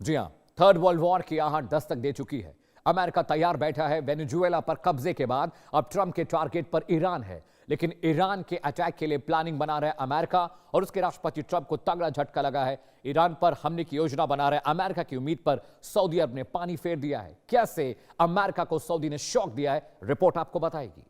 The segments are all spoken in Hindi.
जी हां, थर्ड वर्ल्ड वॉर की आहट दस्तक दे चुकी है। अमेरिका तैयार बैठा है। वेनेजुएला पर कब्जे के बाद अब ट्रंप के टारगेट पर ईरान है, लेकिन ईरान के अटैक के लिए प्लानिंग बना रहे अमेरिका और उसके राष्ट्रपति ट्रंप को तगड़ा झटका लगा है। ईरान पर हमले की योजना बना रहे अमेरिका की उम्मीद पर सऊदी अरब ने पानी फेर दिया है। कैसे अमेरिका को सऊदी ने शॉक दिया है, रिपोर्ट आपको बताएगी।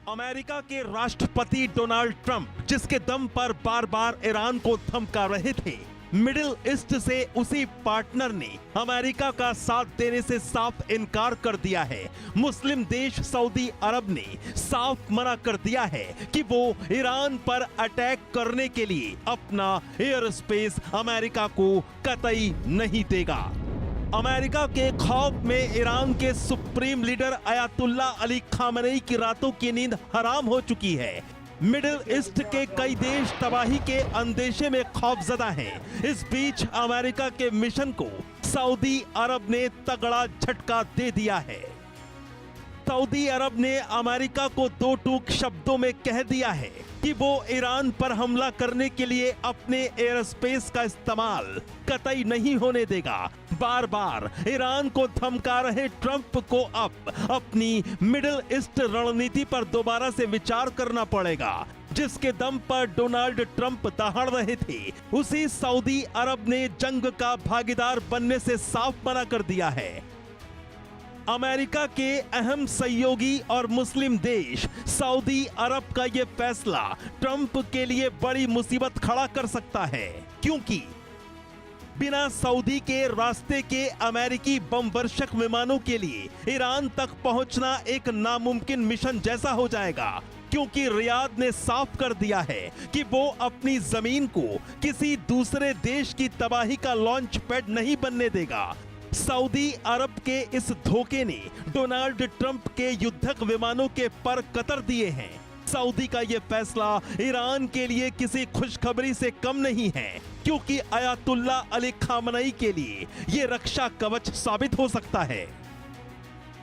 अमेरिका के राष्ट्रपति डोनाल्ड ट्रंप जिसके दम पर बार बार ईरान को धमका रहे थे, मिडिल ईस्ट से उसी पार्टनर ने अमेरिका का साथ देने से साफ इनकार कर दिया है। मुस्लिम देश सऊदी अरब ने साफ मना कर दिया है कि वो ईरान पर अटैक करने के लिए अपना एयर स्पेस अमेरिका को कतई नहीं देगा। अमेरिका के खौफ में ईरान के supreme leader Ayatollah Ali Khamenei की रातों की नींद हराम हो चुकी है। मिडिल ईस्ट के कई देश तबाही के अंदेशे में खौफजदा हैं। इस बीच अमेरिका के मिशन को सऊदी अरब ने तगड़ा झटका दे दिया है। सऊदी अरब ने अमेरिका को दो टूक शब्दों में कह दिया है कि वो ईरान पर हमला करने के लिए अपने एयर स्पेस का इस्तेमाल कतई नहीं होने देगा। बार बार ईरान को धमका रहे ट्रंप को अब अपनी मिडिल ईस्ट रणनीति पर दोबारा से विचार करना पड़ेगा। जिसके दम पर डोनाल्ड ट्रंप दहाड़ रहे थे, उसी सऊदी अरब ने जंग का भागीदार बनने से साफ मना कर दिया है। अमेरिका के अहम सहयोगी और मुस्लिम देश सऊदी अरब का यह फैसला ट्रंप के लिए बड़ी मुसीबत खड़ा कर सकता है, क्योंकि बिना सऊदी के रास्ते के अमेरिकी बम वर्षक विमानों के लिए ईरान तक पहुंचना एक नामुमकिन मिशन जैसा हो जाएगा। क्योंकि रियाद ने साफ कर दिया है कि वो अपनी जमीन को किसी दूसरे देश की तबाही का लॉन्च पैड नहीं बनने देगा। सऊदी अरब के इस धोखे ने डोनाल्ड ट्रंप के युद्धक विमानों के पर कतर दिए हैं। सऊदी का यह फैसला ईरान के लिए किसी खुशखबरी से कम नहीं है, क्योंकि अयातुल्ला अली खामनेई के लिए यह रक्षा कवच साबित हो सकता है।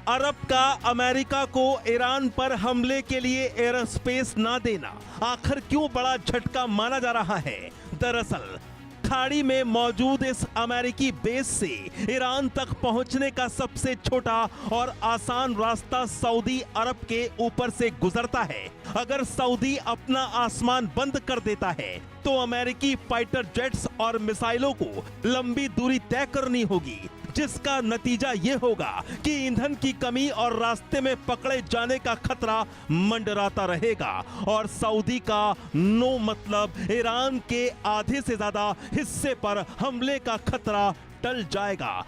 अरब का अमेरिका को ईरान पर हमले के लिए एयर स्पेस ना देना आखिर क्यों बड़ा झटका माना जा रहा है? दरअसल खाड़ी में मौजूद इस अमेरिकी बेस से ईरान तक पहुंचने का सबसे छोटा और आसान रास्ता सऊदी अरब के ऊपर से गुजरता है। अगर सऊदी अपना आसमान बंद कर देता है तो अमेरिकी फाइटर जेट्स और मिसाइलों को लंबी दूरी तय करनी होगी, जिसका नतीजा यह होगा कि ईंधन की कमी और रास्ते में पकड़े जाने का खतरा मंडराता रहेगा और सऊदी का नो मतलब ईरान के आधे से ज्यादा हिस्से पर हमले का खतरा टल जाएगा।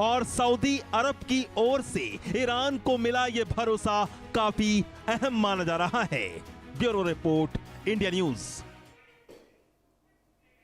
और सऊदी अरब की ओर से ईरान को मिला यह भरोसा काफी अहम माना जा रहा है। Bureau report, India news.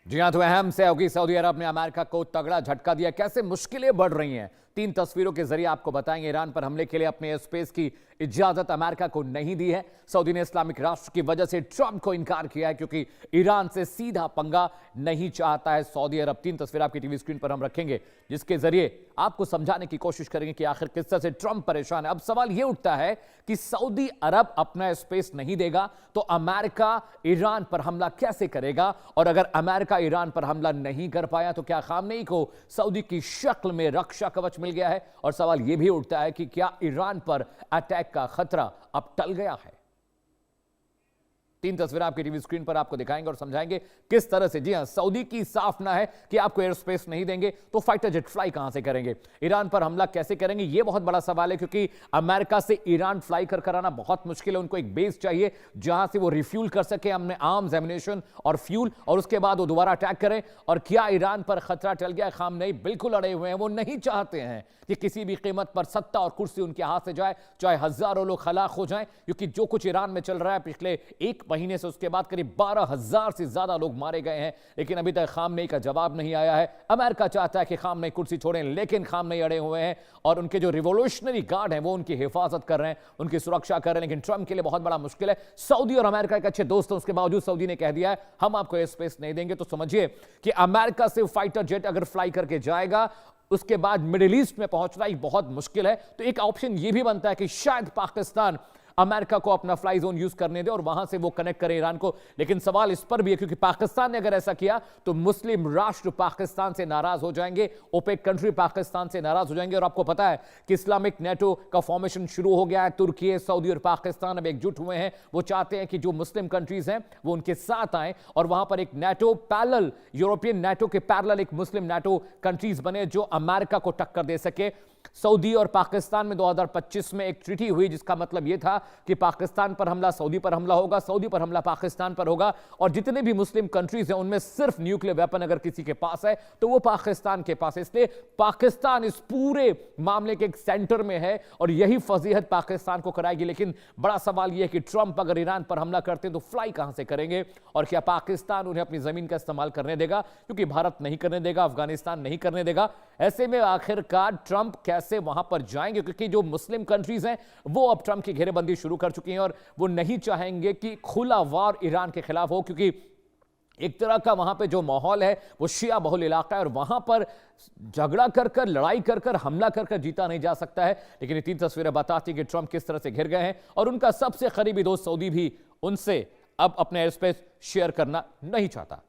जी हां, तो अहम सहयोगी सऊदी अरब ने अमेरिका को तगड़ा झटका दिया। कैसे मुश्किलें बढ़ रही हैं, 3 तस्वीरों के जरिए आपको बताएंगे। ईरान पर हमले के लिए अपने स्पेस की इजाजत अमेरिका को नहीं दी है। सऊदी ने इस्लामिक राष्ट्र की वजह से ट्रंप को इनकार किया है, क्योंकि ईरान से सीधा पंगा नहीं चाहता है सऊदी अरब। 3 तस्वीर आपकी टीवी स्क्रीन पर हम रखेंगे, जिसके जरिए आपको समझाने की कोशिश करेंगे कि आखिर किस तरह से ट्रंप परेशान है। अब सवाल यह उठता है कि सऊदी अरब अपना स्पेस नहीं देगा तो अमेरिका ईरान पर हमला कैसे करेगा? और अगर अमेरिका ईरान पर हमला नहीं कर पाया तो क्या खामनेई को सऊदी की शक्ल में रक्षा कवच मिल गया है? और सवाल यह भी उठता है कि क्या ईरान पर अटैक का खतरा अब टल गया है? 3 तस्वीरें आपकी टीवी स्क्रीन पर आपको दिखाएंगे और समझाएंगे किस तरह से। जी हां, सऊदी की साफ ना है कि आपको एयर स्पेस नहीं देंगे तो फाइटर जेट फ्लाई कहां से करेंगे? ईरान पर हमला कैसे करेंगे? यह बहुत बड़ा सवाल है, क्योंकि अमेरिका से ईरान फ्लाई कर आना बहुत मुश्किल है। उनको एक बेस चाहिए जहां से वो रिफ्यूल कर सके अपने आर्म्स, एमिनेशन और फ्यूल, और उसके बाद वो दोबारा अटैक करें। और क्या ईरान पर खतरा टल गया? खामनेई बिल्कुल अड़े हुए हैं। वो नहीं चाहते हैं कि किसी भी कीमत पर सत्ता और कुर्सी उनके हाथ से जाए, चाहे हजारों लोग हलाक हो जाएं, क्योंकि जो कुछ ईरान में चल रहा है पिछले 1 महीने से उसके बाद करीब 12,000 से ज्यादा लोग मारे गए हैं, लेकिन अभी तक खामनेई का जवाब नहीं आया है। अमेरिका चाहता है कि खामनेई कुर्सी छोड़ें, लेकिन खामनेई अड़े हुए हैं और उनके जो रिवोल्यूशनरी गार्ड हैं वो उनकी हिफाजत कर रहे हैं, उनकी सुरक्षा कर रहे हैं। लेकिन ट्रंप के लिए बहुत बड़ा मुश्किल है। सऊदी और अमेरिका एक अच्छे दोस्त हैं, उसके बावजूद सऊदी ने कह दिया है हम आपको एयर स्पेस नहीं देंगे। तो समझिए कि अमेरिका से फाइटर जेट अगर फ्लाई करके जाएगा, उसके बाद मिडिल ईस्ट में पहुंचना एक बहुत मुश्किल है। तो एक ऑप्शन यह भी बनता है कि शायद पाकिस्तान अमेरिका को अपना फ्लाई जोन यूज करने दे और वहां से वो कनेक्ट करे ईरान को। लेकिन सवाल इस पर भी है, क्योंकि पाकिस्तान ने अगर ऐसा किया तो मुस्लिम राष्ट्र पाकिस्तान से नाराज हो जाएंगे, ओपेक कंट्री पाकिस्तान से नाराज हो जाएंगे। और आपको पता है कि इस्लामिक नेटो का फॉर्मेशन शुरू हो गया है। तुर्की, सऊदी और पाकिस्तान अब एकजुट हुए हैं। वो चाहते हैं कि जो मुस्लिम कंट्रीज हैं वो उनके साथ आए और वहां पर एक नेटो पैरेलल, यूरोपियन नेटो के पैरेलल एक मुस्लिम नेटो कंट्रीज बने जो अमेरिका को टक्कर दे सके। सऊदी और पाकिस्तान में 2025 में एक ट्रीटी हुई जिसका मतलब यह था कि पाकिस्तान पर हमला सऊदी पर हमला होगा, सऊदी पर हमला पाकिस्तान पर होगा, और जितने भी मुस्लिम कंट्रीज हैं उनमें सिर्फ न्यूक्लियर वेपन अगर किसी के पास है तो वो पाकिस्तान के पास है। इसलिए पाकिस्तान इस पूरे मामले के एक सेंटर में है और यही फजीहत पाकिस्तान को कराएगी। लेकिन बड़ा सवाल यह है कि ट्रंप अगर ईरान पर हमला करते हैं तो फ्लाई कहां से करेंगे और क्या पाकिस्तान उन्हें अपनी जमीन का इस्तेमाल करने देगा? क्योंकि भारत नहीं करने देगा, अफगानिस्तान नहीं करने देगा। ऐसे में आखिरकार ट्रंप कैसे वहां पर जाएंगे? क्योंकि जो मुस्लिम कंट्रीज हैं वो अब ट्रंप की घेरेबंदी शुरू कर चुकी हैं और वो नहीं चाहेंगे कि खुला वार ईरान के खिलाफ हो, क्योंकि एक तरह का वहां पे जो माहौल है वो शिया बहुल इलाका है और वहां पर झगड़ा कर कर, लड़ाई कर कर, हमला कर कर जीता नहीं जा सकता है। लेकिन ये 3 तस्वीरें बताती कि ट्रंप किस तरह से घिर गए हैं और उनका सबसे करीबी दोस्त सऊदी भी उनसे अब अपने एयर स्पेस शेयर करना नहीं चाहता।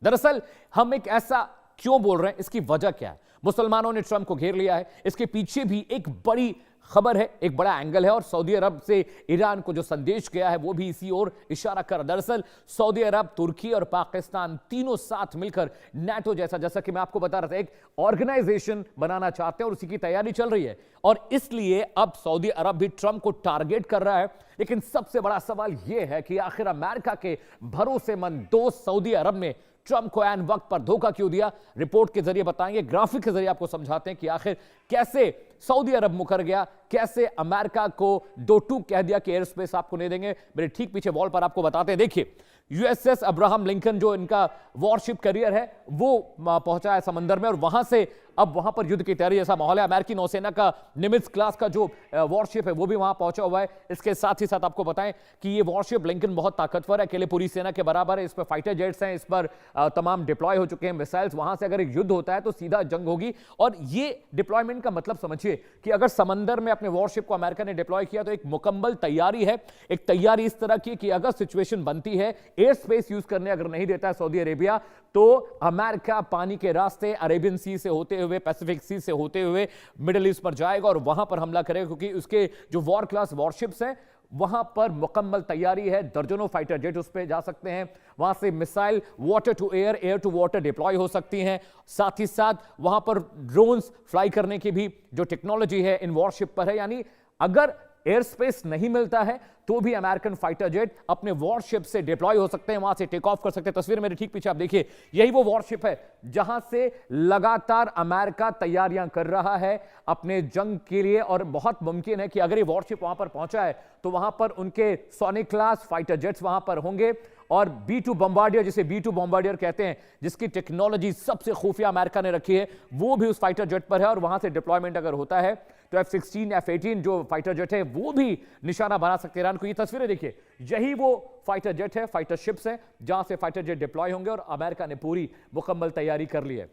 दरअसल हम एक ऐसा क्यों बोल रहे हैं, इसकी वजह क्या है? मुसलमानों ने ट्रंप को घेर लिया है, इसके पीछे भी एक बड़ी खबर है, एक बड़ा एंगल है और सऊदी अरब से ईरान को जो संदेश गया है वो भी इसी ओर इशारा कर। दरअसल सऊदी अरब, तुर्की और पाकिस्तान तीनों साथ मिलकर नाटो जैसा कि मैं आपको बता रहा था एक ऑर्गेनाइजेशन बनाना चाहते हैं और उसी की तैयारी चल रही है और इसलिए अब सऊदी अरब भी ट्रंप को टारगेट कर रहा है। लेकिन सबसे बड़ा सवाल यह है कि आखिर अमेरिका के भरोसेमंद दोस्त सऊदी अरब ने ट्रंप को ऐन वक्त पर धोखा क्यों दिया? रिपोर्ट के जरिए बताएंगे, ग्राफिक के जरिए आपको समझाते हैं कि आखिर कैसे सऊदी अरब मुकर गया, कैसे अमेरिका को दो टूक कह दिया कि एयर स्पेस आपको नहीं देंगे। मेरे ठीक पीछे वॉल पर आपको बताते हैं, देखिए यूएसएस अब्राहम लिंकन जो इनका वॉरशिप करियर है वो पहुंचा है समंदर में और वहां से अब वहां पर युद्ध की तैयारी जैसा माहौल है। अमेरिकी नौसेना का निमित्ज क्लास का जो वॉरशिप है वो भी वहां पहुंचा हुआ है। इसके साथ ही साथ आपको बताएं कि ये वॉरशिप लिंकन बहुत ताकतवर है, अकेले पूरी सेना के बराबर है। इस पर फाइटर जेट्स हैं, इस पर तमाम डिप्लॉय हो चुके हैं मिसाइल्स। वहां से अगर एक युद्ध होता है तो सीधा जंग होगी और ये डिप्लॉयमेंट का मतलब समझिए कि अगर समंदर में अपने वॉरशिप को अमेरिका ने डिप्लॉय किया तो एक मुकम्मल तैयारी है। एक तैयारी इस तरह की कि अगर सिचुएशन बनती है, एयर स्पेस यूज करने अगर नहीं देता है सऊदी अरेबिया, तो अमेरिका पानी के रास्ते अरेबियन सी से होते हुए, पैसिफिक सी से होते हुए मिडिल ईस्ट पर जाएगा और वहां पर हमला करेगा, क्योंकि उसके जो वॉर क्लास वॉरशिप्स हैं वहां पर मुकम्मल तैयारी है। दर्जनों फाइटर जेट उस पर जा सकते हैं, वहां से missile water to air, air to water deploy हो सकती हैं। साथ ही साथ वहां पर ड्रोन्स फ्लाई करने की भी जो टेक्नोलॉजी है इन वॉरशिप पर है। यानी अगर एयर स्पेस नहीं मिलता है तो भी अमेरिकन फाइटर जेट अपने वॉरशिप से डिप्लॉय हो सकते हैं, वहां से टेक ऑफ कर सकते हैं। तस्वीर मेरे ठीक पीछे आप देखिए, यही वो वॉरशिप है जहां से लगातार अमेरिका तैयारियां कर रहा है अपने जंग के लिए और बहुत मुमकिन है कि अगर ये वॉरशिप वहां पर पहुंचा है तो वहां पर उनके सोनिक क्लास फाइटर जेट्स वहां पर होंगे और B2 बॉम्बार्डियर, जिसे B2 बॉम्बार्डियर कहते हैं, जिसकी टेक्नोलॉजी सबसे खुफिया अमेरिका ने रखी है, वो भी उस फाइटर जेट पर है और वहां से डिप्लॉयमेंट अगर होता है तो F-16, F-18 जो फाइटर जेट है वो भी निशाना बना सकते हैं ईरान को। ये तस्वीरें देखिए, यही वो फाइटर जेट है, फाइटर शिप्स हैं जहां से फाइटर जेट डिप्लॉय होंगे और अमेरिका ने पूरी मुकम्मल तैयारी कर ली है।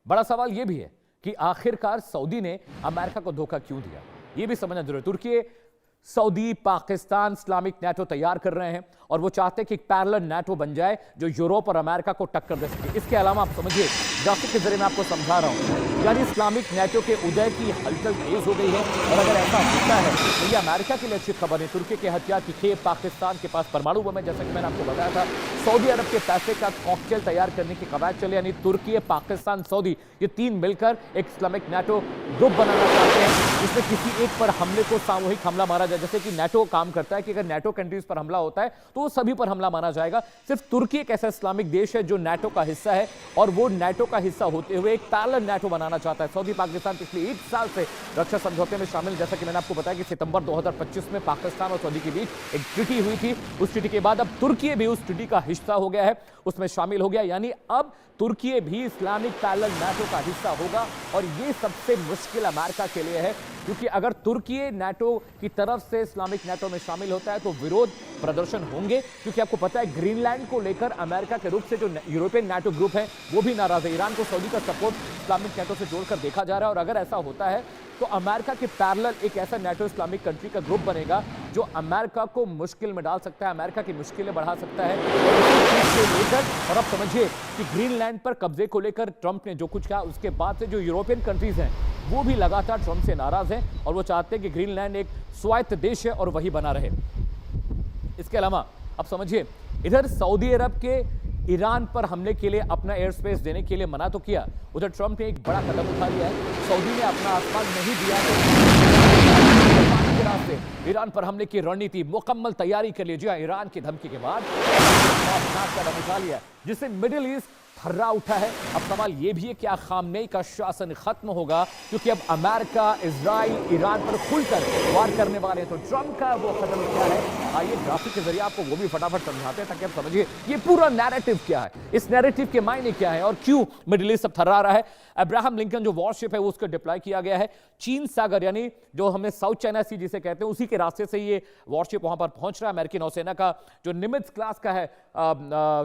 बड़ा सवाल यह भी है कि आखिरकार सऊदी ने अमेरिका को धोखा क्यों दिया, यह भी समझना जरूरी है। तुर्की, सऊदी, पाकिस्तान इस्लामिक नेटो तैयार कर रहे हैं और वो चाहते हैं कि एक पैरेलल नेटो बन जाए जो यूरोप और अमेरिका को टक्कर दे सके। इसके अलावा आप समझिए, ग्राफिक के जरिए मैं आपको समझा रहा हूं, यानी इस्लामिक नेटो के उदय की हलचल तेज हो गई है और अगर ऐसा होता है तो ये अमेरिका के लिए अच्छी खबर है। तुर्की के हथियार की खेप, पाकिस्तान के पास परमाणु बम है, जैसा कि मैंने आपको बताया था। सऊदी अरब के पैसे का कॉकटेल तैयार करने की कवायद चले, यानी तुर्की, पाकिस्तान, सऊदी, ये तीन मिलकर एक इस्लामिक नेटो ग्रुप बनाना चाहते हैं जिसमें किसी एक पर हमले को सामूहिक हमला मारा जाए। जैसे कि नेटो काम करता है कि अगर नेटो कंट्रीज पर हमला होता है तो वो सभी पर हमला माना जाएगा। सिर्फ तुर्की एक ऐसा इस्लामिक देश है जो नेटो का हिस्सा है और वो नेटो का हिस्सा होते हुए एक पैरेलल नाटो बनाना चाहता है। सऊदी पाकिस्तान पिछले 1 साल से रक्षा समझौते में शामिल, जैसा कि मैंने आपको बताया कि सितंबर 2025 में पाकिस्तान और सऊदी के बीच एक ट्रीटी हुई थी। उस ट्रीटी के बाद अब तुर्की भी उस ट्रीटी का हिस्सा हो गया है, उसमें शामिल हो गया, यानी अब तुर्की भी इस्लामिक पैरेलल नाटो का हिस्सा होगा। और ये सबसे मुश्किल अमेरिका के लिए है, क्योंकि अगर तुर्की नाटो की तरफ से इस्लामिक नाटो में शामिल होता है तो विरोध प्रदर्शन होंगे, क्योंकि आपको पता है ग्रीनलैंड को लेकर अमेरिका के रूप से जो यूरोपियन नाटो ग्रुप है वो भी नाराज है। ईरान को सऊदी का सपोर्ट इस्लामिक नाटो से जोड़कर देखा जा रहा है, और अगर ऐसा होता है तो अमेरिका के पैरेलल एक ऐसा नाटो इस्लामिक कंट्री का ग्रुप बनेगा जो अमेरिका को मुश्किल में डाल सकता है, अमेरिका की मुश्किलें बढ़ा सकता है। और अब समझिए कि ग्रीनलैंड पर कब्जे को लेकर ट्रंप ने जो कुछ कहा, उसके बाद से जो यूरोपियन कंट्रीज हैं वो भी लगातार ट्रंप से नाराज हैं और वो चाहते हैं कि ग्रीनलैंड एक स्वायत्त देश है और वही बना रहे। इसके अलावा अब समझिए, इधर सऊदी अरब के ईरान पर हमले के लिए अपना एयर स्पेस देने के लिए मना तो किया, उधर ट्रंप ने एक बड़ा कदम उठा लिया है। सऊदी ने अपना आसमान नहीं दिया तो रास्ते ईरान पर हमले की रणनीति मुकम्मल तैयारी कर ली। जी हाँ, ईरान की धमकी के बाद कदम उठा लिया, जिससे मिडिल ईस्ट थर्रा उठा है। अब सवाल यह भी है कि खामनेई का शासन खत्म होगा, क्योंकि अब अमेरिका, इजराइल ईरान पर खुलकर वार करने वाले हैं। तो ट्रंप का वो कदम क्या है, आइए ग्राफिक के जरिए आपको वो भी फटाफट समझाते हैं ताकि आप समझिए ये पूरा नैरेटिव क्या है, इस नैरेटिव के मायने क्या है और क्यों मिडिल ईस्ट अब थर्रा रहा है। अब्राहम लिंकन जो वॉरशिप है वो उसको डिप्लॉय किया गया है चीन सागर, यानी जो हमें साउथ चाइना सी जिसे कहते हैं, उसी के रास्ते से ये वॉरशिप वहां पर पहुंच रहा है। अमेरिकी नौसेना का जो निमित्ज क्लास का है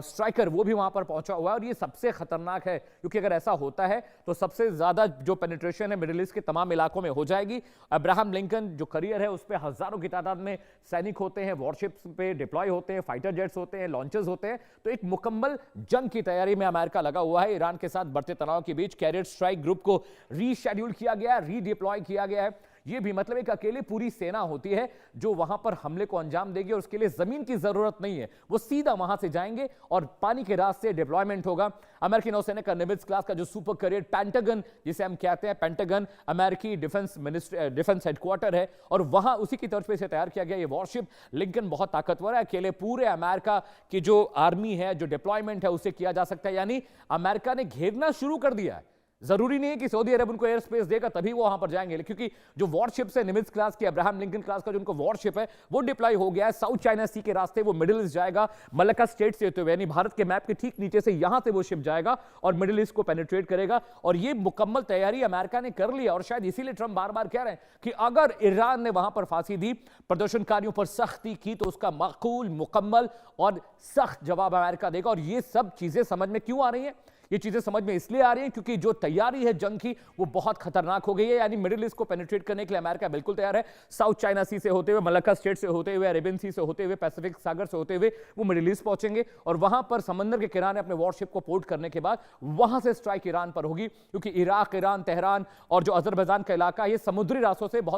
स्ट्राइकर वो भी वहां पर पहुंचा हुआ है, और ये सबसे खतरनाक है, क्योंकि अगर ऐसा होता है तो सबसे ज्यादा जो पेनिट्रेशन है मिडिल ईस्ट के तमाम इलाकों में हो जाएगी। अब्राहम लिंकन जो करियर है उस पर हजारों की तादाद में सैनिक होते हैं, वॉरशिप्स पे डिप्लॉय होते हैं, फाइटर जेट्स होते हैं, लॉन्चर्स होते हैं। तो एक मुकम्मल जंग की तैयारी में अमेरिका लगा हुआ है। ईरान के साथ बढ़ते तनाव के बीच कैरियर स्ट्राइक ग्रुप को रीशेड्यूल किया गया, रीडिप्लॉय किया गया है। ये भी मतलब एक अकेली पूरी सेना होती है जो वहां पर हमले को अंजाम देगी, और उसके लिए जमीन की जरूरत नहीं है, वो सीधा वहां से जाएंगे और पानी के रास्ते डिप्लॉयमेंट होगा। अमेरिकी नौसेना का निमित्ज क्लास का जो सुपर करियर पेंटागन जिसे हम कहते हैं, पेंटागन अमेरिकी डिफेंस हेडक्वार्टर है, और वहां उसी की तर्ज पे से तैयार किया गया ये वॉरशिप। लिंकन बहुत ताकतवर है, अकेले पूरे अमेरिका की जो आर्मी है, जो डिप्लॉयमेंट है, उसे किया जा सकता है। यानी अमेरिका ने घेरना शुरू कर दिया है। जरूरी नहीं है कि सऊदी अरब उनको एयर स्पेस देगा तभी वो वहां पर जाएंगे, क्योंकि जो वॉरशिप है निमित्ज क्लास की, अब्राहम लिंकन क्लास का जो उनको वॉरशिप है वो डिप्लॉय हो गया है साउथ चाइना सी के रास्ते, वो मिडिल ईस्ट जाएगा मलक्का स्टेट से होते हुए, यानी भारत के मैप के ठीक नीचे से यहां से वो शिप जाएगा और मिडिल ईस्ट को पेनिट्रेट करेगा। और ये मुकम्मल तैयारी अमेरिका ने कर ली, और शायद इसीलिए ट्रंप बार बार कह रहे हैं कि अगर ईरान ने वहां पर फांसी दी, प्रदर्शनकारियों पर सख्ती की, तो उसका माकूल, मुकम्मल और सख्त जवाब अमेरिका देगा। और ये सब चीजें समझ में क्यों आ रही हैं? ये चीजें समझ में इसलिए आ रही हैं क्योंकि जो तैयारी है जंग की वो बहुत खतरनाक हो गई है। यानी मिडिल ईस्ट को पेनिट्रेट करने के लिए अमेरिका बिल्कुल तैयार है। साउथ चाइना सी से होते हुए, मलक्का स्टेट से होते हुए, अरेबियन सी से होते हुए, पैसिफिक सागर से होते हुए वो मिडिल ईस्ट पहुंचेंगे, और वहां पर समंदर के किनारे अपने वॉरशिप को पोर्ट करने के बाद वहां से स्ट्राइक ईरान पर होगी, क्योंकि इराक, ईरान, तेहरान और जो अजरबैजान का इलाका, ये समुद्री रास्तों से बहुत